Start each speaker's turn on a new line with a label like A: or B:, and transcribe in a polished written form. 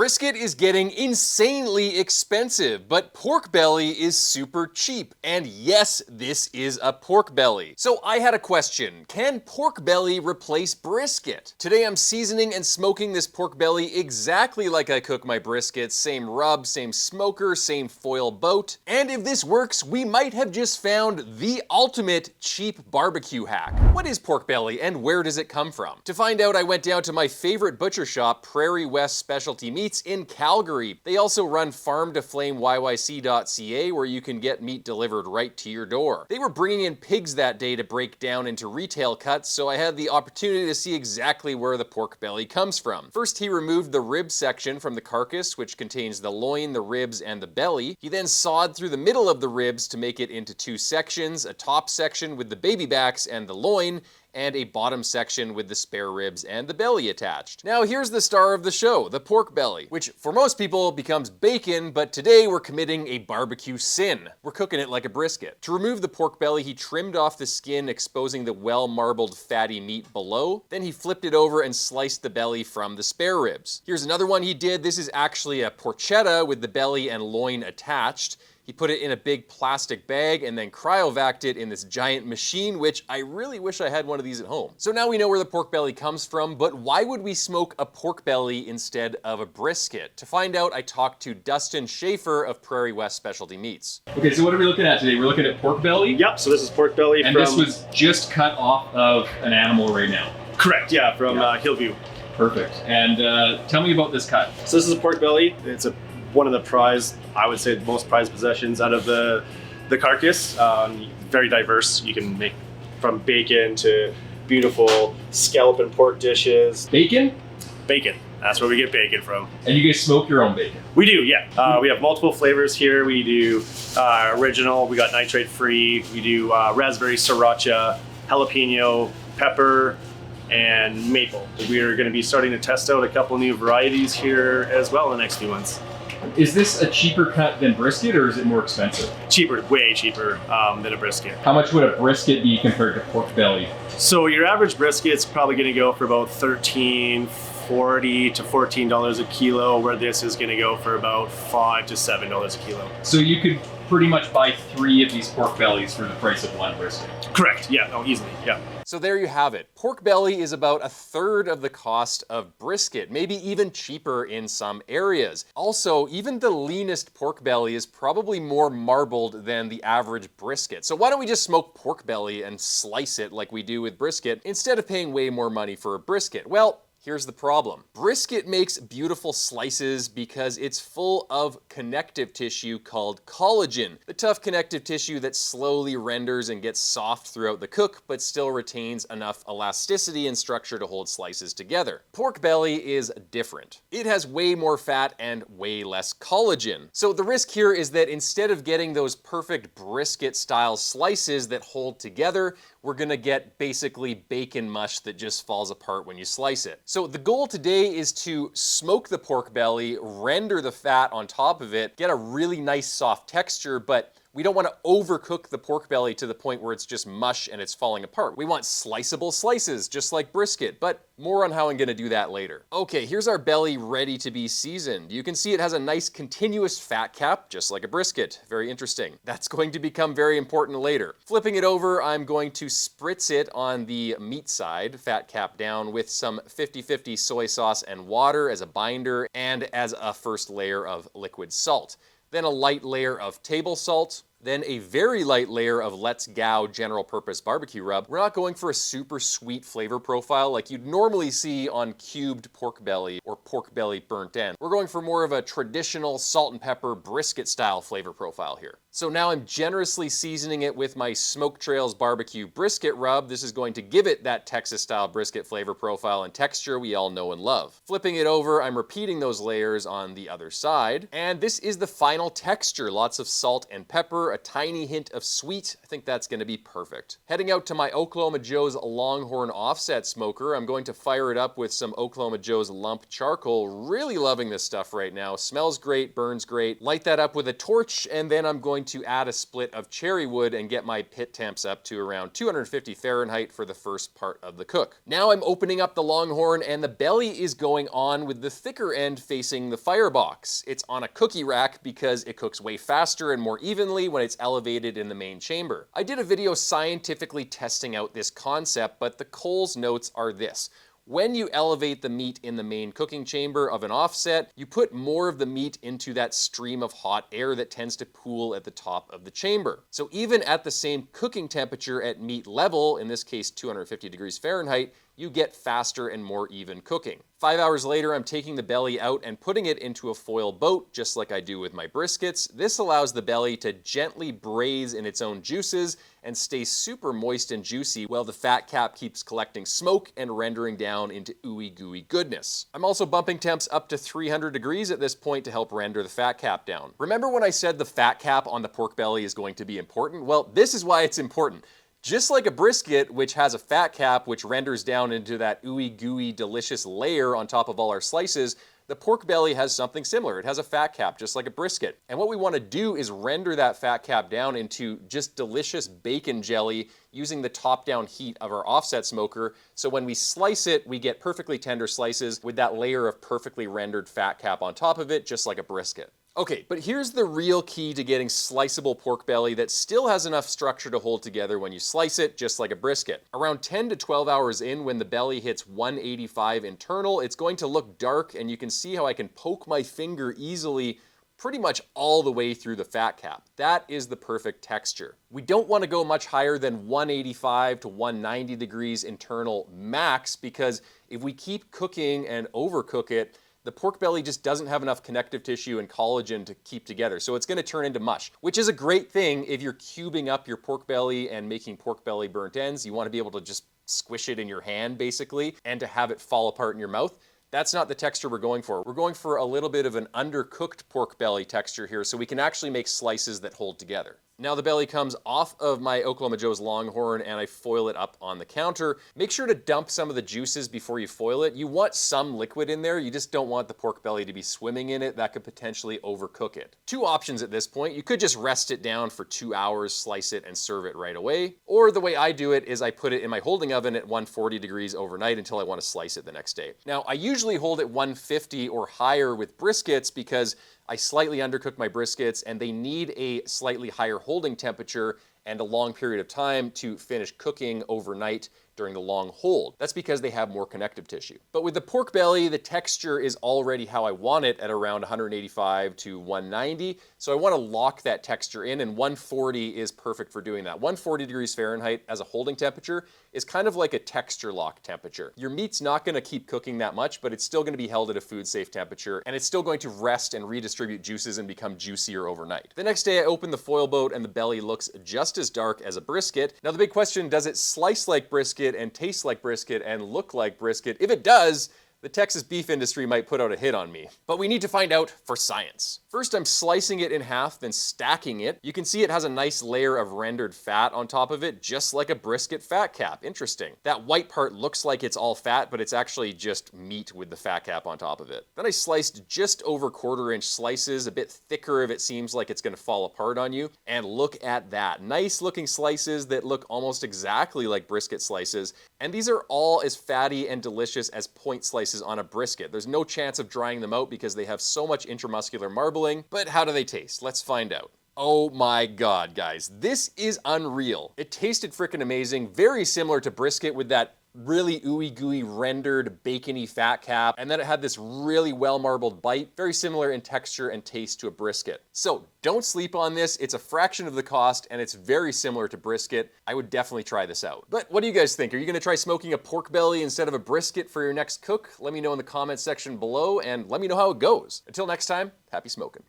A: Brisket is getting insanely expensive, but pork belly is super cheap. And yes, this is a pork belly. So I had a question. Can pork belly replace brisket? Today I'm seasoning and smoking this pork belly exactly like I cook my brisket. Same rub, same smoker, same foil boat. And if this works, we might have just found the ultimate cheap barbecue hack. What is pork belly and where does it come from? To find out, I went down to my favorite butcher shop, Prairie West Specialty Meats in Calgary. They also run farmtoflameyyc.ca, where you can get meat delivered right to your door. They were bringing in pigs that day to break down into retail cuts, so I had the opportunity to see exactly where the pork belly comes from. First, he removed the rib section from the carcass, which contains the loin, the ribs, and the belly. He then sawed through the middle of the ribs to make it into two sections, a top section with the baby backs and the loin, and a bottom section with the spare ribs and the belly attached. Now here's the star of the show, the pork belly, which for most people becomes bacon, but today we're committing a barbecue sin. We're cooking it like a brisket. To remove the pork belly, he trimmed off the skin, exposing the well-marbled fatty meat below. Then he flipped it over and sliced the belly from the spare ribs. Here's another one he did. This is actually a porchetta with the belly and loin attached. He put it in a big plastic bag and then cryovac it in this giant machine, which I really wish I had one of these at home. So now we know where the pork belly comes from, but why would we smoke a pork belly instead of a brisket? To find out, I talked to Dustin Schaefer of Prairie West Specialty Meats.
B: Okay, so what are we looking at today? We're looking at pork belly?
C: Yep, so this is pork belly
B: and this was just cut off of an animal right now?
C: Correct, yeah, from Hillview.
B: Perfect. And tell me about this cut.
C: So this is a pork belly. It's one of the prized, I would say, most prized possessions out of the carcass. Very diverse. You can make from bacon to beautiful scallop and pork dishes.
B: Bacon?
C: Bacon. That's where we get bacon from.
B: And you guys smoke your own bacon?
C: We do, yeah. We have multiple flavors here. We do original, we got nitrate free, we do raspberry sriracha, jalapeno, pepper, and maple. We are going to be starting to test out a couple new varieties here as well in the next few months.
B: Is this a cheaper cut than brisket, or is it more expensive?
C: Cheaper, way cheaper than a brisket.
B: How much would a brisket be compared to pork belly?
C: So your average brisket's probably going to go for about $13.40 to $14 a kilo, where this is going to go for about $5 to $7 a kilo.
B: So you could pretty much buy 3 of these pork bellies for the price of 1 brisket?
C: Correct, yeah, no, easily, yeah.
A: So there you have it. Pork belly is about 1/3 of the cost of brisket, maybe even cheaper in some areas. Also, even the leanest pork belly is probably more marbled than the average brisket. So why don't we just smoke pork belly and slice it like we do with brisket instead of paying way more money for a brisket? Well, here's the problem. Brisket makes beautiful slices because it's full of connective tissue called collagen, the tough connective tissue that slowly renders and gets soft throughout the cook, but still retains enough elasticity and structure to hold slices together. Pork belly is different. It has way more fat and way less collagen. So the risk here is that instead of getting those perfect brisket-style slices that hold together, we're gonna get basically bacon mush that just falls apart when you slice it. So the goal today is to smoke the pork belly, render the fat on top of it, get a really nice soft texture, but we don't want to overcook the pork belly to the point where it's just mush and it's falling apart. We want sliceable slices, just like brisket, but more on how I'm gonna do that later. Okay, here's our belly ready to be seasoned. You can see it has a nice continuous fat cap, just like a brisket. Very interesting. That's going to become very important later. Flipping it over, I'm going to spritz it on the meat side, fat cap down, with some 50-50 soy sauce and water as a binder and as a first layer of liquid salt. Then a light layer of table salt, then a very light layer of Let's Go general purpose barbecue rub. We're not going for a super sweet flavor profile like you'd normally see on cubed pork belly or pork belly burnt end. We're going for more of a traditional salt and pepper brisket style flavor profile here. So now I'm generously seasoning it with my Smoke Trails barbecue brisket rub. This is going to give it that Texas style brisket flavor profile and texture we all know and love. Flipping it over, I'm repeating those layers on the other side. And this is the final texture. Lots of salt and pepper pepper, a tiny hint of sweet. I think that's going to be perfect. Heading out to my Oklahoma Joe's Longhorn offset smoker. I'm going to fire it up with some Oklahoma Joe's lump charcoal. Really loving this stuff right now. Smells great, burns great. Light that up with a torch, and then I'm going to add a split of cherry wood and get my pit temps up to around 250 Fahrenheit for the first part of the cook. Now I'm opening up the Longhorn, and the belly is going on with the thicker end facing the firebox. It's on a cookie rack because it cooks way faster and more evenly when it's elevated in the main chamber. I did a video scientifically testing out this concept, but the Coles notes are this. When you elevate the meat in the main cooking chamber of an offset, you put more of the meat into that stream of hot air that tends to pool at the top of the chamber. So even at the same cooking temperature at meat level, in this case 250 degrees Fahrenheit, you get faster and more even cooking. 5 hours later, I'm taking the belly out and putting it into a foil boat, just like I do with my briskets. This allows the belly to gently braise in its own juices and stay super moist and juicy while the fat cap keeps collecting smoke and rendering down into ooey gooey goodness. I'm also bumping temps up to 300 degrees at this point to help render the fat cap down. Remember when I said the fat cap on the pork belly is going to be important? Well, this is why it's important. Just like a brisket, which has a fat cap which renders down into that ooey gooey delicious layer on top of all our slices, the pork belly has something similar. It has a fat cap just like a brisket. And what we want to do is render that fat cap down into just delicious bacon jelly using the top-down heat of our offset smoker. So when we slice it, we get perfectly tender slices with that layer of perfectly rendered fat cap on top of it, just like a brisket. Okay, but here's the real key to getting sliceable pork belly that still has enough structure to hold together when you slice it, just like a brisket. Around 10 to 12 hours in, when the belly hits 185 internal, it's going to look dark, and you can see how I can poke my finger easily pretty much all the way through the fat cap. That is the perfect texture. We don't want to go much higher than 185 to 190 degrees internal max, because if we keep cooking and overcook it, the pork belly just doesn't have enough connective tissue and collagen to keep together. So it's going to turn into mush, which is a great thing if you're cubing up your pork belly and making pork belly burnt ends. You want to be able to just squish it in your hand, basically, and to have it fall apart in your mouth. That's not the texture we're going for. We're going for a little bit of an undercooked pork belly texture here, so we can actually make slices that hold together. Now the belly comes off of my Oklahoma Joe's Longhorn, and I foil it up on the counter. Make sure to dump some of the juices before you foil it. You want some liquid in there. You just don't want the pork belly to be swimming in it. That could potentially overcook it. Two options at this point. You could just rest it down for 2 hours, slice it, and serve it right away. Or the way I do it is I put it in my holding oven at 140 degrees overnight until I want to slice it the next day. Now, I usually hold it 150 or higher with briskets because I slightly undercook my briskets, and they need a slightly higher holding temperature and a long period of time to finish cooking overnight during the long hold. That's because they have more connective tissue. But with the pork belly, the texture is already how I want it at around 185 to 190. So I want to lock that texture in, and 140 is perfect for doing that. 140 degrees Fahrenheit as a holding temperature is kind of like a texture lock temperature. Your meat's not going to keep cooking that much, but it's still going to be held at a food safe temperature, and it's still going to rest and redistribute juices and become juicier overnight. The next day I open the foil boat, and the belly looks just as dark as a brisket. Now the big question, does it slice like brisket and taste like brisket and look like brisket? If it does, the Texas beef industry might put out a hit on me. But we need to find out for science. First, I'm slicing it in half, then stacking it. You can see it has a nice layer of rendered fat on top of it, just like a brisket fat cap. Interesting. That white part looks like it's all fat, but it's actually just meat with the fat cap on top of it. Then I sliced just over 1/4 inch slices, a bit thicker if it seems like it's gonna fall apart on you. And look at that. Nice looking slices that look almost exactly like brisket slices. And these are all as fatty and delicious as point slices on a brisket. There's no chance of drying them out because they have so much intramuscular marbling. But how do they taste? Let's find out. Oh my God, guys, this is unreal. It tasted freaking amazing, very similar to brisket with that really ooey gooey rendered bacony fat cap, and then it had this really well marbled bite, very similar in texture and taste to a brisket. So don't sleep on this. It's a fraction of the cost, and it's very similar to brisket. I would definitely try this out. But what do you guys think? Are you gonna try smoking a pork belly instead of a brisket for your next cook? Let me know in the comments section below, and let me know how it goes. Until next time, happy smoking.